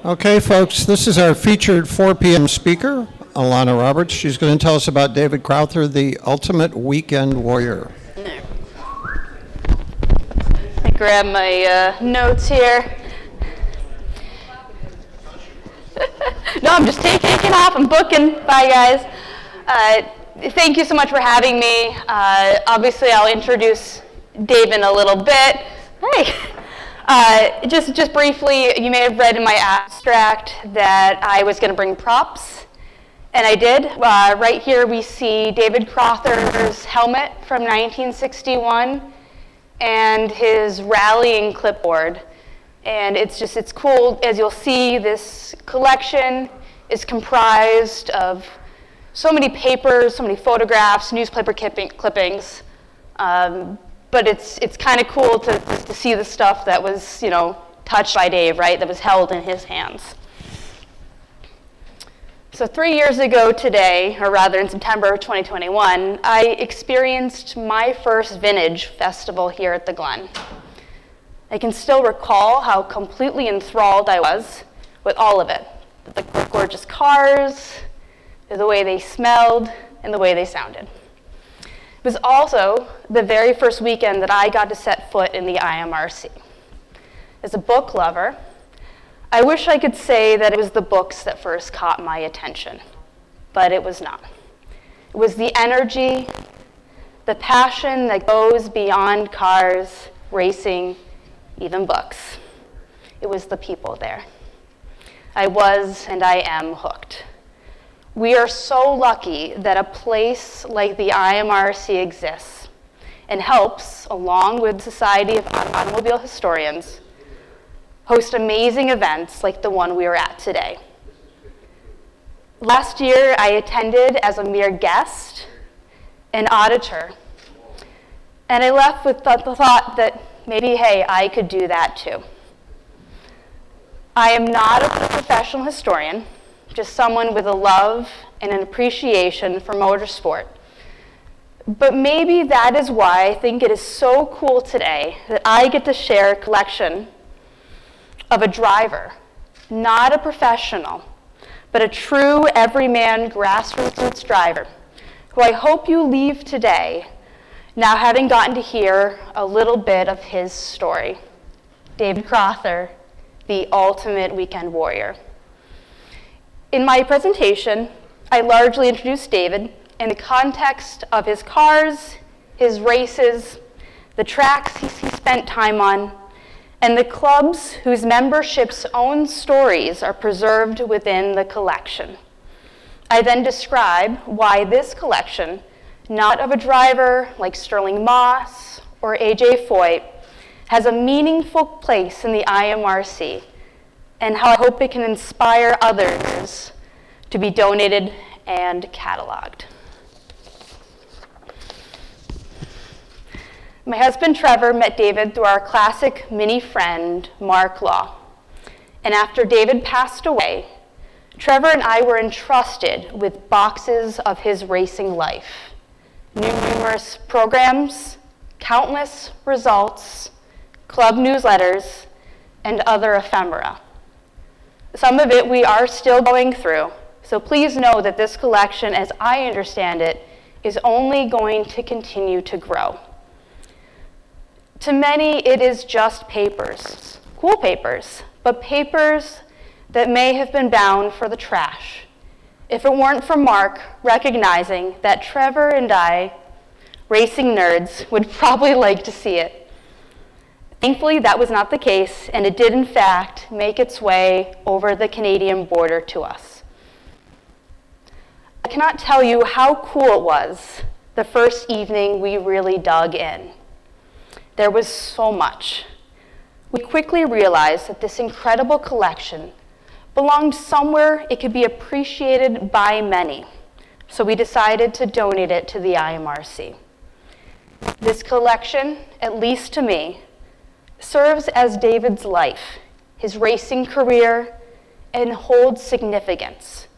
Okay, folks, this is our featured 4 p.m. speaker, Alana Roberts. She's going to tell us about David Crowther, the ultimate weekend warrior. I grab my notes here. No, I'm just taking off. I'm booking. Bye, guys. Thank you so much for having me. Obviously, I'll introduce Dave in a little bit. Hey. Just briefly, you may have read in my abstract that I was going to bring props, and I did. Right here we see David Crowther's helmet from 1961 and his rallying clipboard. And it's cool. As you'll see, this collection is comprised of so many papers, so many photographs, newspaper clippings. But it's kind of cool to see the stuff that was, touched by Dave, right? That was held in his hands. So 3 years ago today, or rather in September 2021, I experienced my first vintage festival here at the Glen. I can still recall how completely enthralled I was with all of it. The gorgeous cars, the way they smelled, and the way they sounded. It was also the very first weekend that I got to set foot in the IMRRC. As a book lover, I wish I could say that it was the books that first caught my attention, but it was not. It was the energy, the passion that goes beyond cars, racing, even books. It was the people there. I was and I am hooked. We are so lucky that a place like the IMRRC exists and helps, along with the Society of Automobile Historians, host amazing events like the one we are at today. Last year, I attended as a mere guest, an auditor, and I left with the thought that maybe, hey, I could do that too. I am not a professional historian, just someone with a love and an appreciation for motorsport. But maybe that is why I think it is so cool today that I get to share a collection of a driver, not a professional, but a true everyman grassroots driver, who I hope you leave today now having gotten to hear a little bit of his story. David Crowther, the ultimate weekend warrior. In my presentation, I largely introduced David in the context of his cars, his races, the tracks he spent time on, and the clubs whose membership's own stories are preserved within the collection. I then describe why this collection, not of a driver like Sterling Moss or A.J. Foyt, has a meaningful place in the IMRRC, and how I hope it can inspire others to be donated and cataloged. My husband Trevor met David through our classic mini friend, Mark Law. And after David passed away, Trevor and I were entrusted with boxes of his racing life, numerous programs, countless results, club newsletters, and other ephemera. Some of it we are still going through, so please know that this collection, as I understand it, is only going to continue to grow. To many, it is just papers, cool papers, but papers that may have been bound for the trash, if it weren't for Mark recognizing that Trevor and I, racing nerds, would probably like to see it. Thankfully, that was not the case, and it did, in fact, make its way over the Canadian border to us. I cannot tell you how cool it was the first evening we really dug in. There was so much. We quickly realized that this incredible collection belonged somewhere it could be appreciated by many, so we decided to donate it to the IMRRC. This collection, at least to me, serves as David's life, his racing career, and holds significance.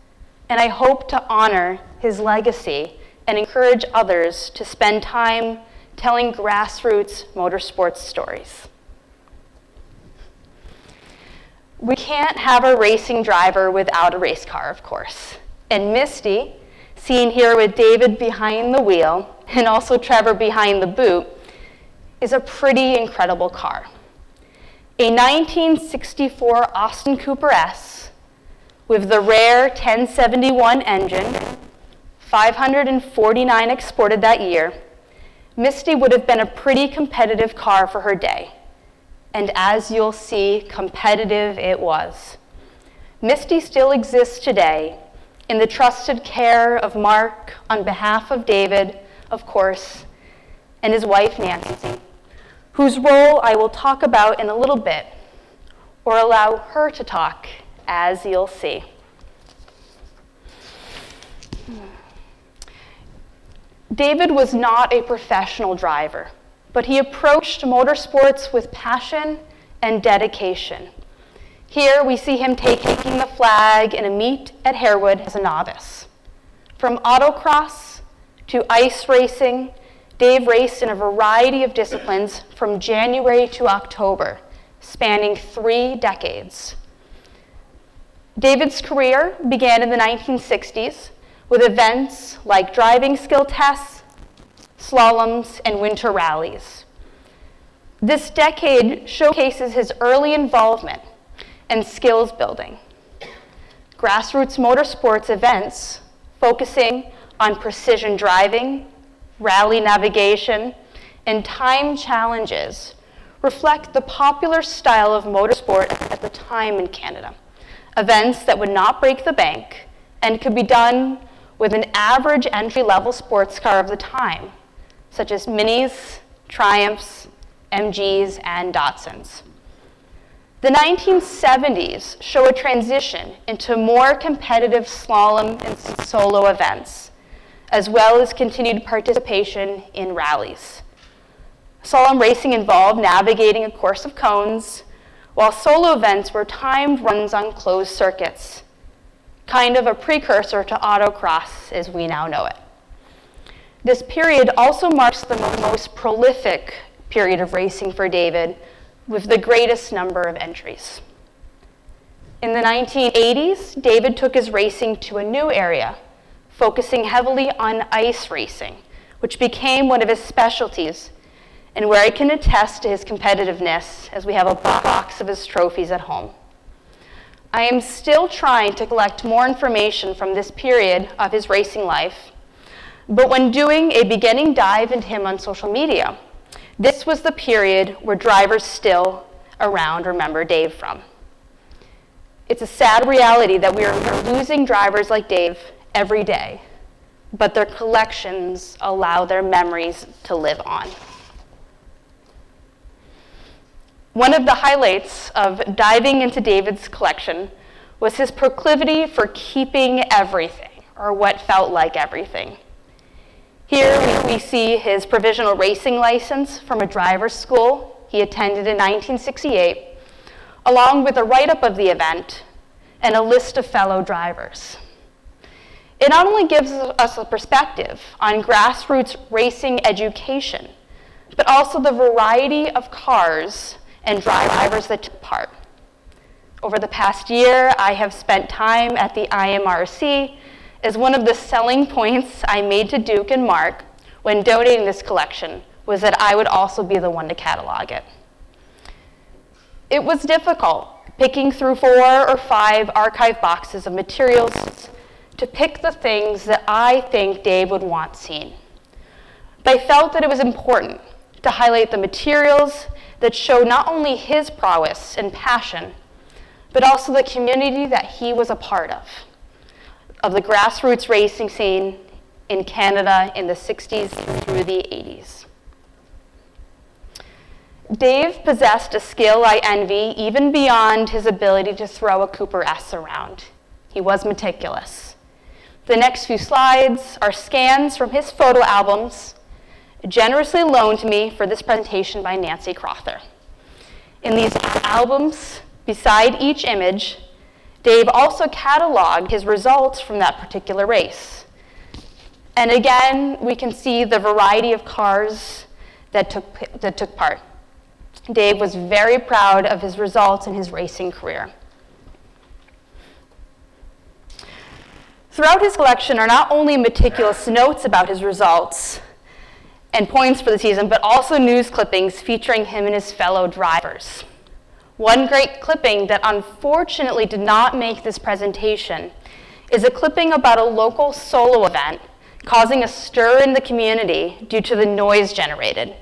And I hope to honor his legacy and encourage others to spend time telling grassroots motorsports stories. We can't have a racing driver without a race car, of course. And Misty, seen here with David behind the wheel and also Trevor behind the boot, is a pretty incredible car. A 1964 Austin Cooper S with the rare 1071 engine, 549 exported that year, Misty would have been a pretty competitive car for her day. And as you'll see, competitive it was. Misty still exists today in the trusted care of Mark on behalf of David, of course, and his wife Nancy, whose role I will talk about in a little bit, or allow her to talk, as you'll see. David was not a professional driver, but he approached motorsports with passion and dedication. Here we see him taking the flag in a meet at Harewood as a novice. From autocross to ice racing, Dave raced in a variety of disciplines from January to October, spanning 3 decades. David's career began in the 1960s with events like driving skill tests, slaloms, and winter rallies. This decade showcases his early involvement and skills building. Grassroots motorsports events focusing on precision driving, rally navigation, and time challenges reflect the popular style of motorsport at the time in Canada. Events that would not break the bank and could be done with an average entry-level sports car of the time, such as Minis, Triumphs, MGs, and Datsuns. The 1970s show a transition into more competitive slalom and solo events, as well as continued participation in rallies. Slalom racing involved navigating a course of cones, while solo events were timed runs on closed circuits, kind of a precursor to autocross as we now know it. This period also marks the most prolific period of racing for David, with the greatest number of entries. In the 1980s, David took his racing to a new area, focusing heavily on ice racing, which became one of his specialties, and where I can attest to his competitiveness as we have a box of his trophies at home. I am still trying to collect more information from this period of his racing life, but when doing a beginning dive into him on social media, this was the period where drivers still around remember Dave from. It's a sad reality that we are losing drivers like Dave every day, but their collections allow their memories to live on. One of the highlights of diving into David's collection was his proclivity for keeping everything, or what felt like everything. Here we see his provisional racing license from a driver's school he attended in 1968, along with a write-up of the event and a list of fellow drivers. It not only gives us a perspective on grassroots racing education, but also the variety of cars and drivers that took part. Over the past year, I have spent time at the IMRRC as one of the selling points I made to Duke and Mark when donating this collection was that I would also be the one to catalog it. It was difficult picking through 4 or 5 archive boxes of materials to pick the things that I think Dave would want seen. But I felt that it was important to highlight the materials that show not only his prowess and passion, but also the community that he was a part of the grassroots racing scene in Canada in the 60s through the 80s. Dave possessed a skill I envy even beyond his ability to throw a Cooper S around. He was meticulous. The next few slides are scans from his photo albums, generously loaned to me for this presentation by Nancy Crowther. In these albums, beside each image, Dave also cataloged his results from that particular race. And again, we can see the variety of cars that took part. Dave was very proud of his results in his racing career. Throughout his collection are not only meticulous notes about his results and points for the season, but also news clippings featuring him and his fellow drivers. One great clipping that unfortunately did not make this presentation is a clipping about a local solo event causing a stir in the community due to the noise generated,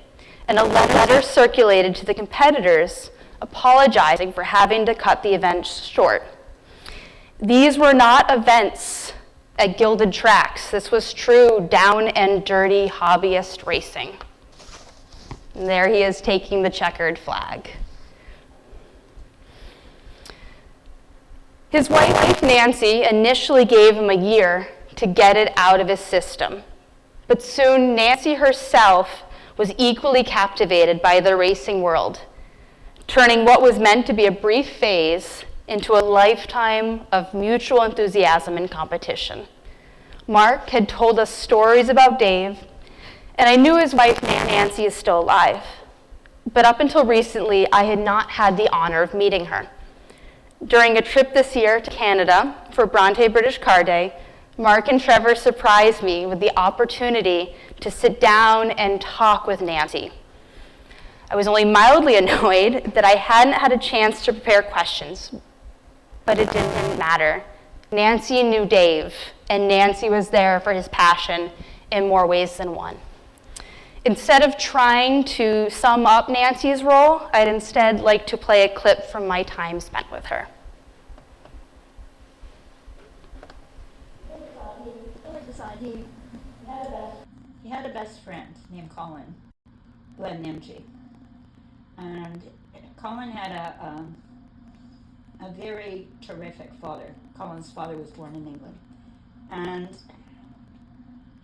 and a letter circulated to the competitors apologizing for having to cut the event short. These were not events at gilded tracks. This was true down and dirty hobbyist racing. And there he is taking the checkered flag. His wife, Nancy, initially gave him a year to get it out of his system. But soon, Nancy herself was equally captivated by the racing world, turning what was meant to be a brief phase into a lifetime of mutual enthusiasm and competition. Mark had told us stories about Dave, and I knew his wife, Nancy, is still alive. But up until recently, I had not had the honor of meeting her. During a trip this year to Canada for Bronte British Car Day, Mark and Trevor surprised me with the opportunity to sit down and talk with Nancy. I was only mildly annoyed that I hadn't had a chance to prepare questions, but it didn't matter. Nancy knew Dave, and Nancy was there for his passion in more ways than one. Instead of trying to sum up Nancy's role, I'd instead like to play a clip from my time spent with her. He had a best friend named Colin who had an MG. And Colin had a very terrific father. Colin's father was born in England. And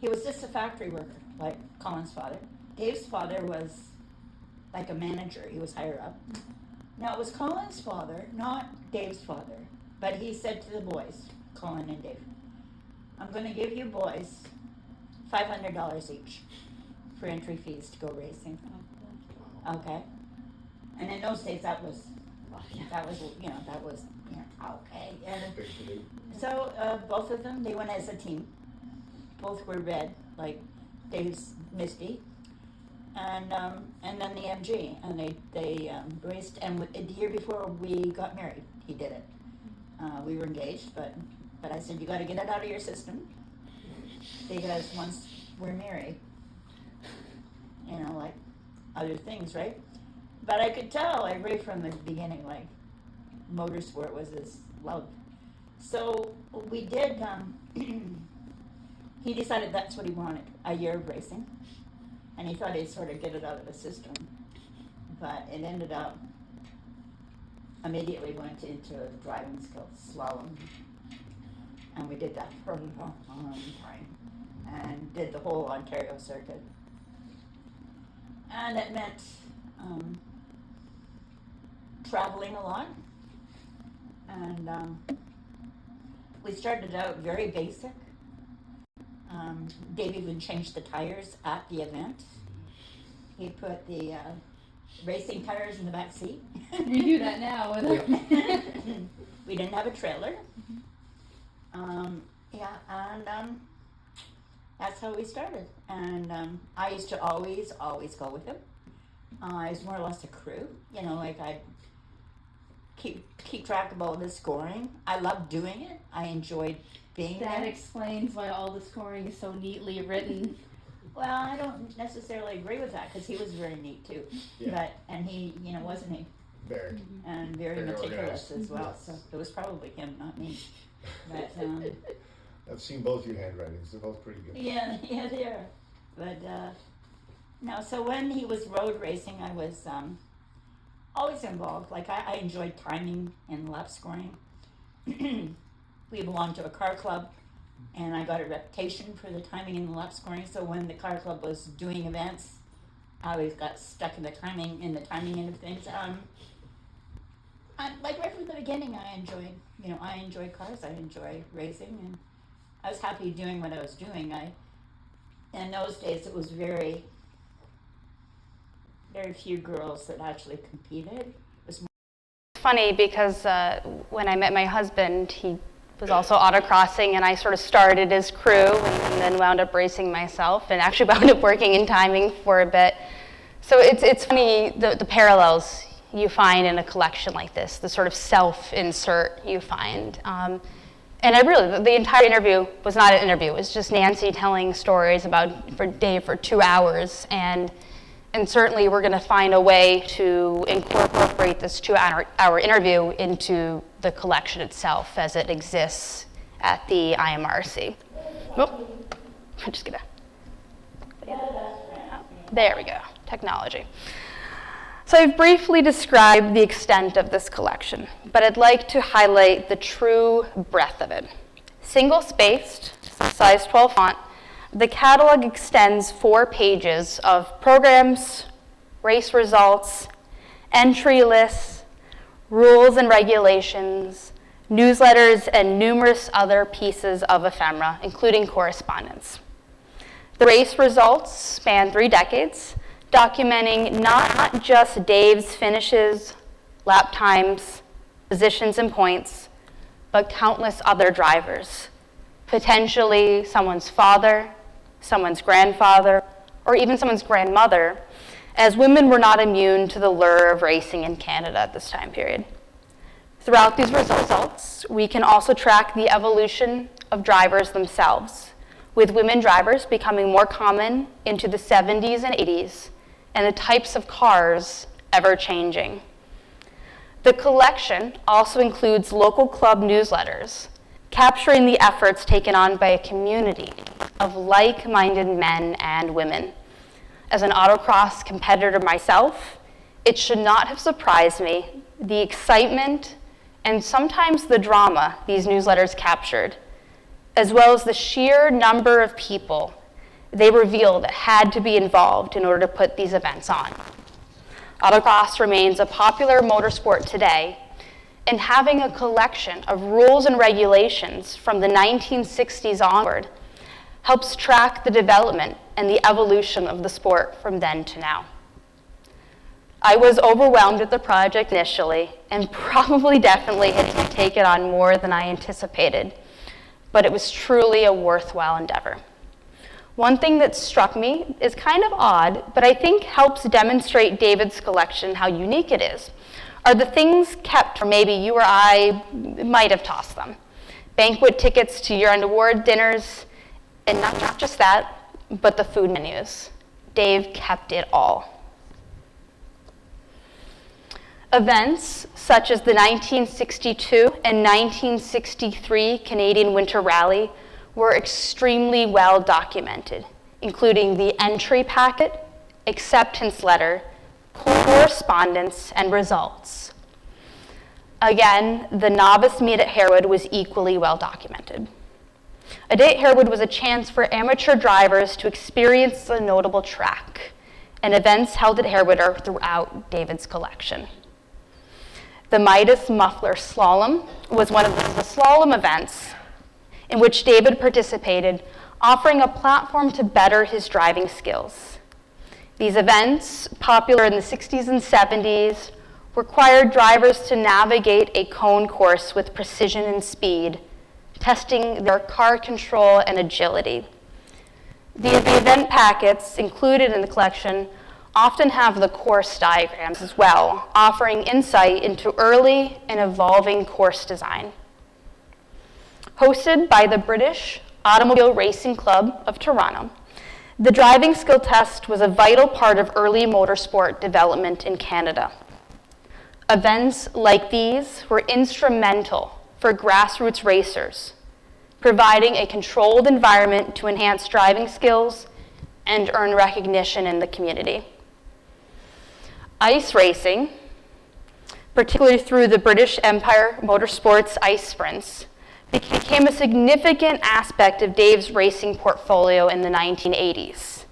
he was just a factory worker, like Colin's father. Dave's father was like a manager. He was higher up. Now, it was Colin's father, not Dave's father. But he said to the boys, Colin and Dave, I'm going to give you boys $500 each for entry fees to go racing. Okay? And in those days, that was okay. And so both of them, they went as a team. Both were red, like Dave's Misty, and then the MG, and they raced. And the year before we got married, he did it. We were engaged, but I said, you got to get it out of your system, because once we're married, like other things, right? But I could tell, like, right from the beginning, like, motorsport was his love. So we did, he decided that's what he wanted, a year of racing. And he thought he'd sort of get it out of the system. But it ended up, immediately went into driving skills, slalom. And we did that for a long time. And did the whole Ontario circuit. And it meant traveling a lot. And we started out very basic. Dave even changed the tires at the event. He put the racing tires in the back seat. We do that now. We didn't have a trailer. That's how we started. And I used to always go with him. I was more or less a crew. Like I'd keep track of all the scoring. I loved doing it. I enjoyed being That there. explains why all the scoring is so neatly written. Well, I don't necessarily agree with that because he was very neat too. Yeah. And he, wasn't he? Very. And very meticulous organized. as well. Yes. So it was probably him, not me. But I've seen both your handwritings. They're both pretty good. yeah, they are. But no. So when he was road racing, I was always involved. Like I enjoyed timing and lap scoring. We belonged to a car club, and I got a reputation for the timing and the lap scoring. So when the car club was doing events, I always got stuck in the timing end of things. Like right from the beginning, I enjoyed cars. I enjoy racing, and I was happy doing what I was doing. In those days, it was very, very few girls that actually competed. It was Funny because when I met my husband, he was also autocrossing, and I sort of started as crew and then wound up racing myself, and actually wound up working in timing for a bit. So it's funny, the parallels you find in a collection like this, the sort of self-insert you find. And the entire interview was not an interview. It was just Nancy telling stories for Dave for 2 hours. And certainly we're going to find a way to incorporate this 2-hour interview into the collection itself as it exists at the IMRRC. Oh, I'm just going to... There we go, technology. So I've briefly described the extent of this collection, but I'd like to highlight the true breadth of it. Single-spaced, size 12 font, the catalog extends 4 pages of programs, race results, entry lists, rules and regulations, newsletters, and numerous other pieces of ephemera, including correspondence. The race results span 3 decades, documenting not just Dave's finishes, lap times, positions, and points, but countless other drivers, potentially someone's father, someone's grandfather, or even someone's grandmother, as women were not immune to the lure of racing in Canada at this time period. Throughout these results, we can also track the evolution of drivers themselves, with women drivers becoming more common into the 70s and 80s, and the types of cars ever changing. The collection also includes local club newsletters, capturing the efforts taken on by a community of like-minded men and women. As an autocross competitor myself, it should not have surprised me the excitement and sometimes the drama these newsletters captured, as well as the sheer number of people they revealed that had to be involved in order to put these events on. Autocross remains a popular motorsport today, and having a collection of rules and regulations from the 1960s onward helps track the development and the evolution of the sport from then to now. I was overwhelmed at the project initially, and definitely had to take it on more than I anticipated, but it was truly a worthwhile endeavor. One thing that struck me is kind of odd, but I think helps demonstrate David's collection how unique it is, are the things kept, or maybe you or I might have tossed them. Banquet tickets to year-end award dinners, and not just that, but the food menus. Dave kept it all. Events such as the 1962 and 1963 Canadian Winter Rally were extremely well documented, including the entry packet, acceptance letter, correspondence, and results. Again, the novice meet at Harewood was equally well documented. A day at Harewood was a chance for amateur drivers to experience the notable track, and events held at Harewood are throughout David's collection. The Midas Muffler Slalom was one of the slalom events in which David participated, offering a platform to better his driving skills. These events, popular in the 60s and 70s, required drivers to navigate a cone course with precision and speed, testing their car control and agility. The event packets included in the collection often have the course diagrams as well, offering insight into early and evolving course design. Hosted by the British Automobile Racing Club of Toronto, the driving skill test was a vital part of early motorsport development in Canada. Events like these were instrumental for grassroots racers, providing a controlled environment to enhance driving skills and earn recognition in the community. Ice racing, particularly through the British Empire Motorsports ice sprints, became a significant aspect of Dave's racing portfolio in the 1980s.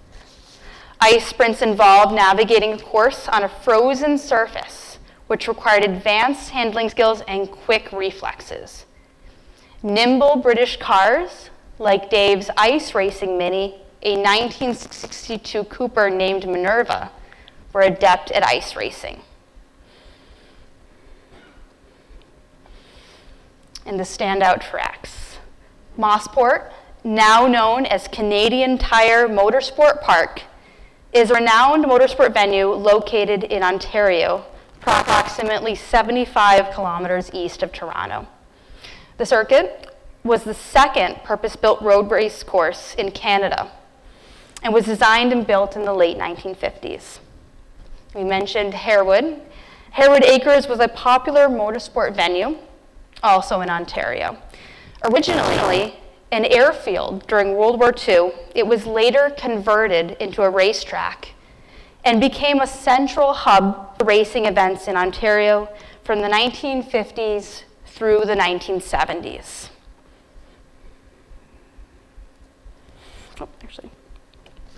Ice sprints involved navigating a course on a frozen surface, which required advanced handling skills and quick reflexes. Nimble British cars, like Dave's ice racing Mini, a 1962 Cooper named Minerva, were adept at ice racing. And the standout track. Mossport, now known as Canadian Tire Motorsport Park, is a renowned motorsport venue located in Ontario, approximately 75 kilometers east of Toronto. The circuit was the second purpose-built road race course in Canada and was designed and built in the late 1950s. We mentioned Harewood. Harewood Acres was a popular motorsport venue, also in Ontario. Originally an airfield during World War II, it was later converted into a racetrack and became a central hub for racing events in Ontario from the 1950s through the 1970s. Oh, actually,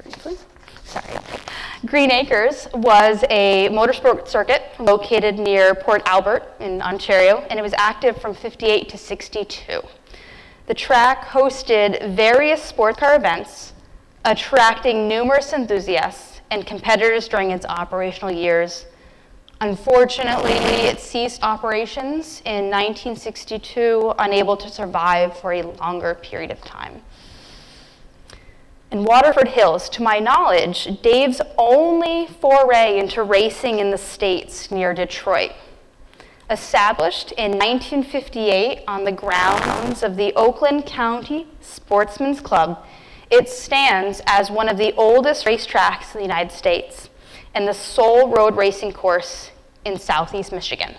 briefly. Sorry. Green Acres was a motorsport circuit located near Port Albert in Ontario, and it was active from 58 to 62. The track hosted various sports car events, attracting numerous enthusiasts and competitors during its operational years. Unfortunately, it ceased operations in 1962, unable to survive for a longer period of time. In Waterford Hills, to my knowledge, Dave's only foray into racing in the States near Detroit. Established in 1958 on the grounds of the Oakland County Sportsman's Club, it stands as one of the oldest racetracks in the United States and the sole road racing course in Southeast Michigan.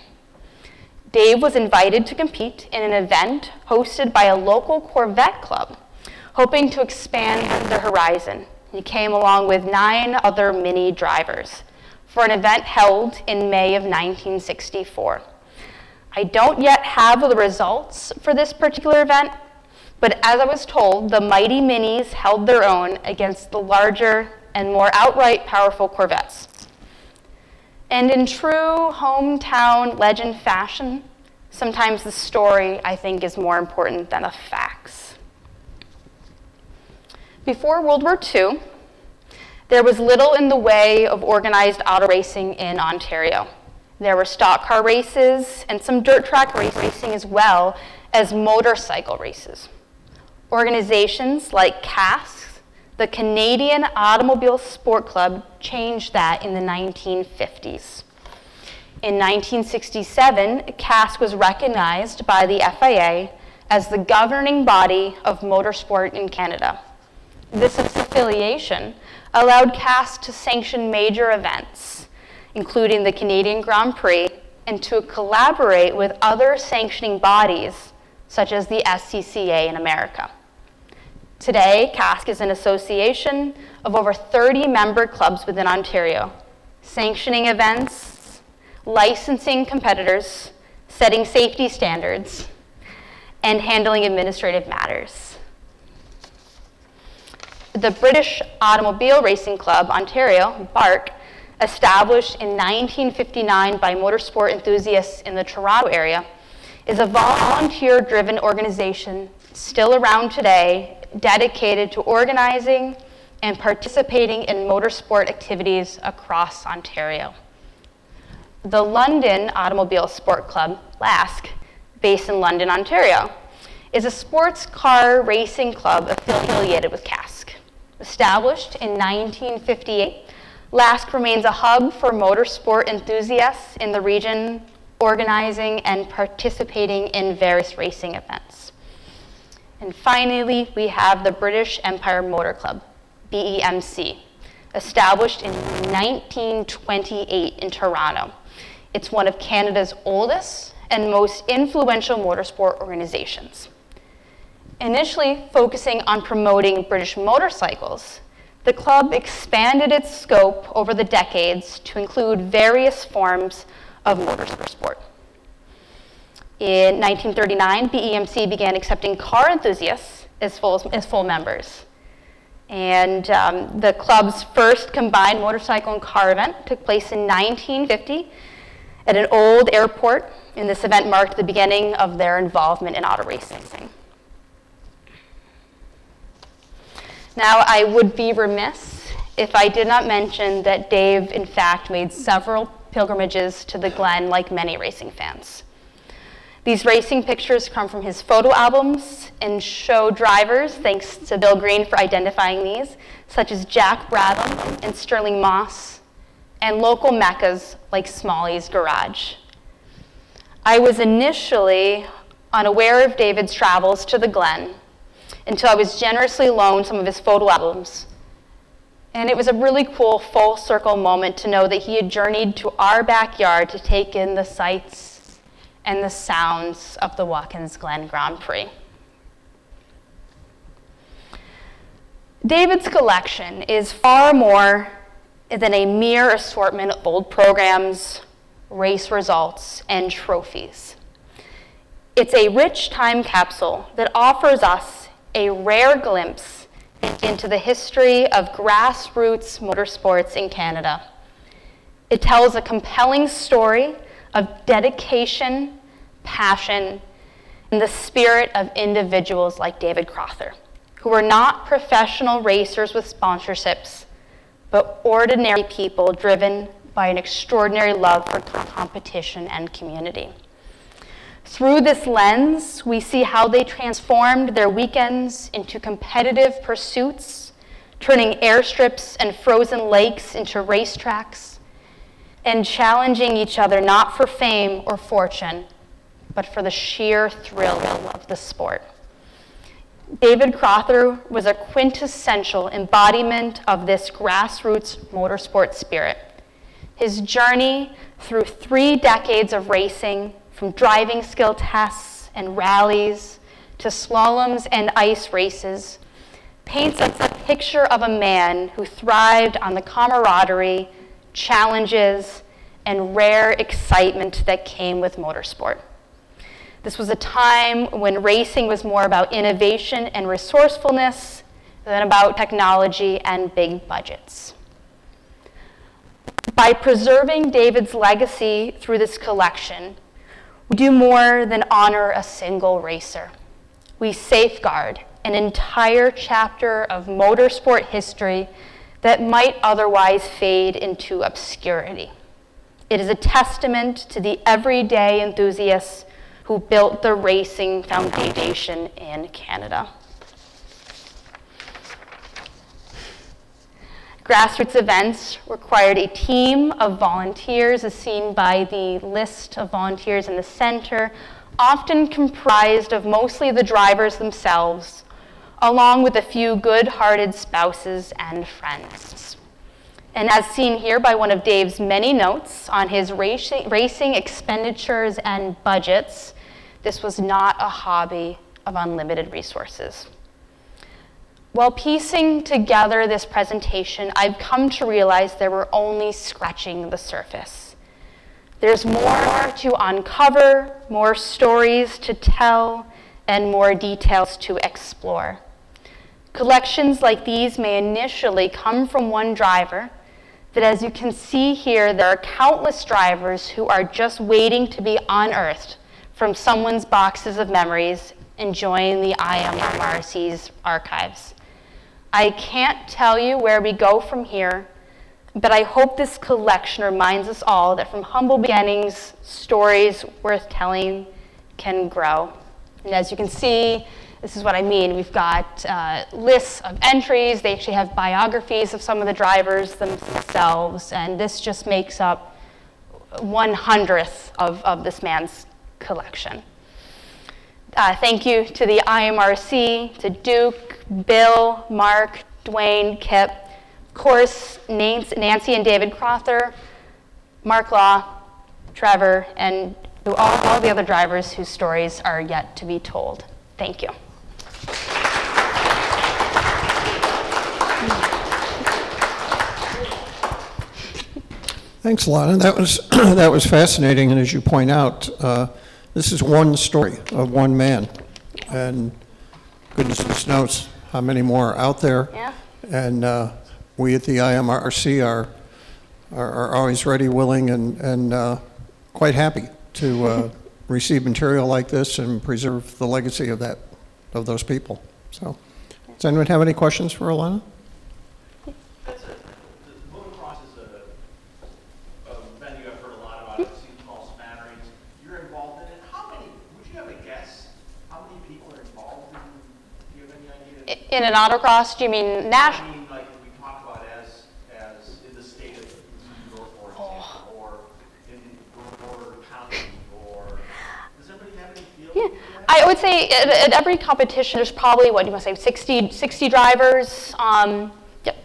Dave was invited to compete in an event hosted by a local Corvette club, hoping to expand their horizon. He came along with 9 other Mini drivers for an event held in May of 1964. I don't yet have the results for this particular event, but as I was told, the mighty Minis held their own against the larger and more outright powerful Corvettes. And in true hometown legend fashion, sometimes the story, I think, is more important than the facts. Before World War II, there was little in the way of organized auto racing in Ontario. There were stock car races and some dirt track racing as well as motorcycle races. Organizations like CASC, the Canadian Automobile Sport Club, changed that in the 1950s. In 1967, CASC was recognized by the FIA as the governing body of motorsport in Canada. This affiliation allowed CASC to sanction major events, including the Canadian Grand Prix, and to collaborate with other sanctioning bodies, such as the SCCA in America. Today, CASC is an association of over 30 member clubs within Ontario, sanctioning events, licensing competitors, setting safety standards, and handling administrative matters. The British Automobile Racing Club, Ontario, BARC, established in 1959 by motorsport enthusiasts in the Toronto area, is a volunteer-driven organization still around today, dedicated to organizing and participating in motorsport activities across Ontario. The London Automobile Sport Club, LASK, based in London, Ontario, is a sports car racing club affiliated with CASC. Established in 1958, LASK remains a hub for motorsport enthusiasts in the region, organizing and participating in various racing events. And finally, we have the British Empire Motor Club, BEMC, established in 1928 in Toronto. It's one of Canada's oldest and most influential motorsport organizations. Initially focusing on promoting British motorcycles, the club expanded its scope over the decades to include various forms of motorsport. In 1939, BEMC began accepting car enthusiasts as full members. And the club's first combined motorcycle and car event took place in 1950 at an old airport, and this event marked the beginning of their involvement in auto racing. Now, I would be remiss if I did not mention that Dave, in fact, made several pilgrimages to the Glen like many racing fans. These racing pictures come from his photo albums and show drivers, thanks to Bill Green for identifying these, such as Jack Brabham and Sterling Moss, and local meccas like Smalley's Garage. I was initially unaware of David's travels to the Glen until I was generously loaned some of his photo albums. And it was a really cool full circle moment to know that he had journeyed to our backyard to take in the sights and the sounds of the Watkins Glen Grand Prix. David's collection is far more than a mere assortment of old programs, race results, and trophies. It's a rich time capsule that offers us a rare glimpse into the history of grassroots motorsports in Canada. It tells a compelling story of dedication, passion, and the spirit of individuals like David Crowther, who are not professional racers with sponsorships, but ordinary people driven by an extraordinary love for competition and community. Through this lens, we see how they transformed their weekends into competitive pursuits, turning airstrips and frozen lakes into racetracks, and challenging each other not for fame or fortune, but for the sheer thrill of the sport. David Crowther was a quintessential embodiment of this grassroots motorsport spirit. His journey through 3 decades of racing, from driving skill tests and rallies to slaloms and ice races, paints us a picture of a man who thrived on the camaraderie, challenges, and rare excitement that came with motorsport. This was a time when racing was more about innovation and resourcefulness than about technology and big budgets. By preserving David's legacy through this collection, we do more than honor a single racer. We safeguard an entire chapter of motorsport history that might otherwise fade into obscurity. It is a testament to the everyday enthusiasts who built the racing foundation in Canada. Grassroots events required a team of volunteers, as seen by the list of volunteers in the center, often comprised of mostly the drivers themselves, along with a few good-hearted spouses and friends. And as seen here by one of Dave's many notes on his racing expenditures and budgets, this was not a hobby of unlimited resources. While piecing together this presentation, I've come to realize that we're only scratching the surface. There's more to uncover, more stories to tell, and more details to explore. Collections like these may initially come from one driver, but as you can see here, there are countless drivers who are just waiting to be unearthed from someone's boxes of memories and join the IMRRC's archives. I can't tell you where we go from here, but I hope this collection reminds us all that from humble beginnings, stories worth telling can grow. And as you can see, this is what I mean. We've got lists of entries. They actually have biographies of some of the drivers themselves, and this just makes up 1/100th of this man's collection. Thank you to the IMRC, to Duke, Bill, Mark, Dwayne, Kip, of course, Nancy and David Crowther, Mark Law, Trevor, and all the other drivers whose stories are yet to be told. Thank you. Thanks, Lana. That was fascinating, and as you point out, this is one story of one man, and goodness knows how many more are out there. Yeah. And we at the IMRRC are always ready, willing, and quite happy to receive material like this and preserve the legacy of those people. So, does anyone have any questions for Alana? That's it. The motocross is a venue I've heard a lot about. I've seen small smatterings. You're involved in it. Which In an autocross, do you mean national? I mean, like we talk about as in the state of New York, for example, or in Broward County, or does everybody have any feel? Yeah, I would say at every competition, there's probably, what do you want to say, 60 drivers. Yep.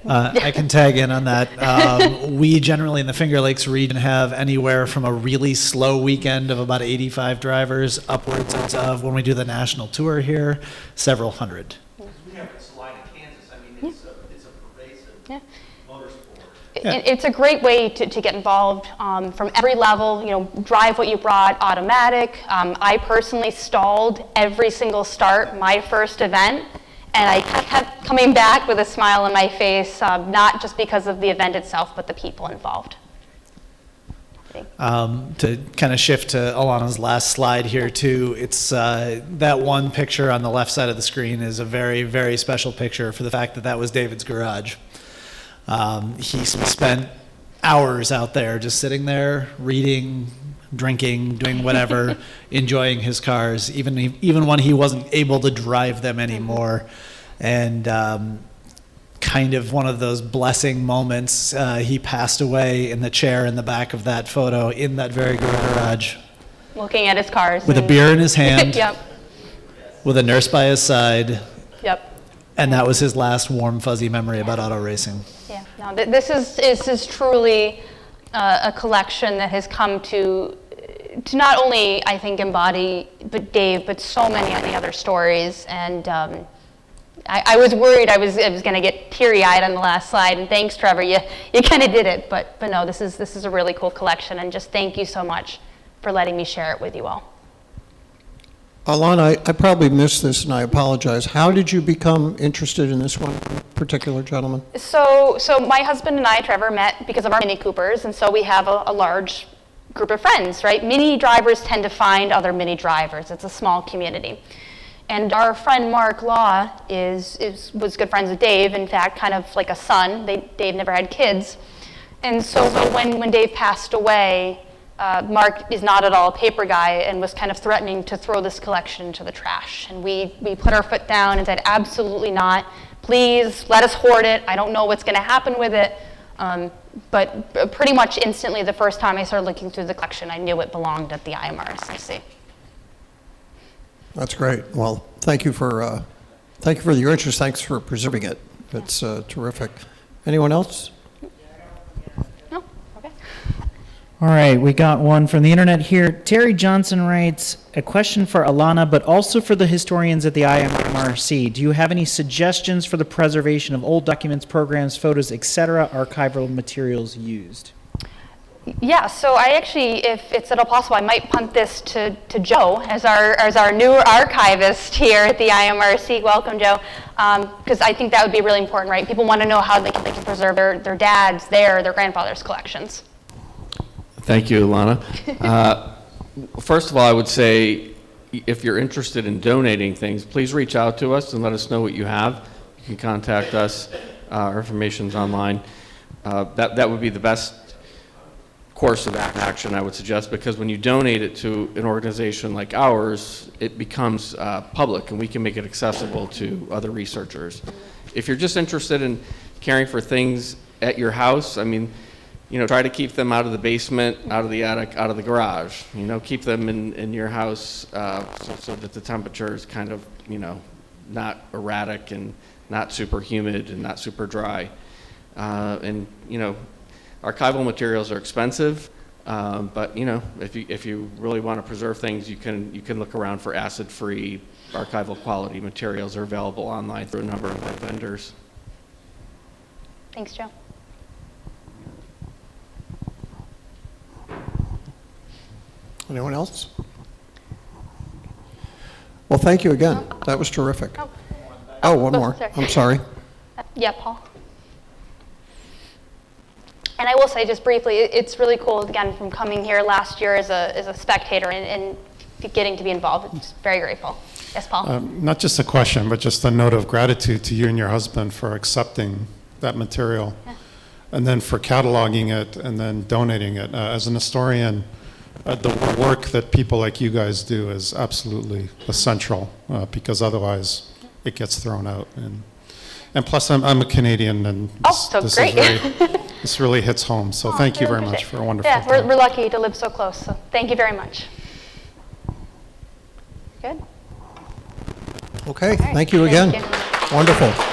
I can tag in on that. We generally in the Finger Lakes region have anywhere from a really slow weekend of about 85 drivers upwards of, when we do the national tour here, several hundred. We have Salina, Kansas. I mean, it's a pervasive Yeah. motorsport. It's a great way to get involved from every level. You know, drive what you brought, automatic. I personally stalled every single start my first event, and I kept coming back with a smile on my face, not just because of the event itself, but the people involved. To kind of shift to Alana's last slide here too, it's that one picture on the left side of the screen is a very, very special picture for the fact that that was David's garage. He spent hours out there just sitting there, reading, drinking, doing whatever, enjoying his cars, even when he wasn't able to drive them anymore. And kind of one of those blessing moments, he passed away in the chair in the back of that photo in that very garage. Looking at his cars. With a beer in his hand, Yep. with a nurse by his side, Yep. and that was his last warm, fuzzy memory about auto racing. Yeah. No, this is truly a collection that has come to not only, I think, embody Dave, but so many of the other stories. And I was worried I was going to get teary-eyed on the last slide. And thanks, Trevor. You kind of did it. But no, this is a really cool collection. And just thank you so much for letting me share it with you all. Alana, I probably missed this, and I apologize. How did you become interested in this one particular gentleman? So my husband and I, Trevor, met because of our Mini Coopers, and so we have a large group of friends, right? Mini drivers tend to find other Mini drivers. It's a small community. And our friend Mark Law was good friends with Dave, in fact, kind of like a son. Dave never had kids. And so when Dave passed away, Mark is not at all a paper guy and was kind of threatening to throw this collection into the trash. And we put our foot down and said, absolutely not. Please let us hoard it. I don't know what's going to happen with it. But pretty much instantly, the first time I started looking through the collection, I knew it belonged at the IMRRC. That's great. Well, thank you for your interest. Thanks for preserving it. It's terrific. Anyone else? No? Okay. All right, we got one from the internet here. Terry Johnson writes, a question for Alana, but also for the historians at the IMRRC. Do you have any suggestions for the preservation of old documents, programs, photos, etc., archival materials used? Yeah, so I actually, if it's at all possible, I might punt this to Joe as our new archivist here at the IMRRC. Welcome, Joe, because I think that would be really important, right? People want to know how they can preserve their dad's, their grandfather's collections. Thank you, Alana. First of all, I would say if you're interested in donating things, please reach out to us and let us know what you have. You can contact us. Our information's online. That would be the best course of action, I would suggest, because when you donate it to an organization like ours, it becomes public and we can make it accessible to other researchers. If you're just interested in caring for things at your house, I mean, try to keep them out of the basement, out of the attic, out of the garage. Keep them in your house so that the temperature is kind of, not erratic and not super humid and not super dry. Archival materials are expensive, but if you really want to preserve things, you can look around for acid-free archival quality materials are available online through a number of vendors. Thanks, Joe. Anyone else? Well, thank you again. That was terrific. Oh, one more. Sorry. I'm sorry. Yeah, Paul. And I will say just briefly, it's really cool, again, from coming here last year as a spectator and getting to be involved. I'm just very grateful. Yes, Paul? Not just a question, but just a note of gratitude to you and your husband for accepting that material, and then for cataloging it and then donating it. As an historian, the work that people like you guys do is absolutely essential, because otherwise it gets thrown out. And plus, I'm a Canadian, and Oh, this, so this great. is this really hits home. So thank you really very much appreciate for it. a wonderful Yeah, time. we're lucky to live so close, so thank you very much. Good? Okay, All right, thank you again. Thank you. Wonderful.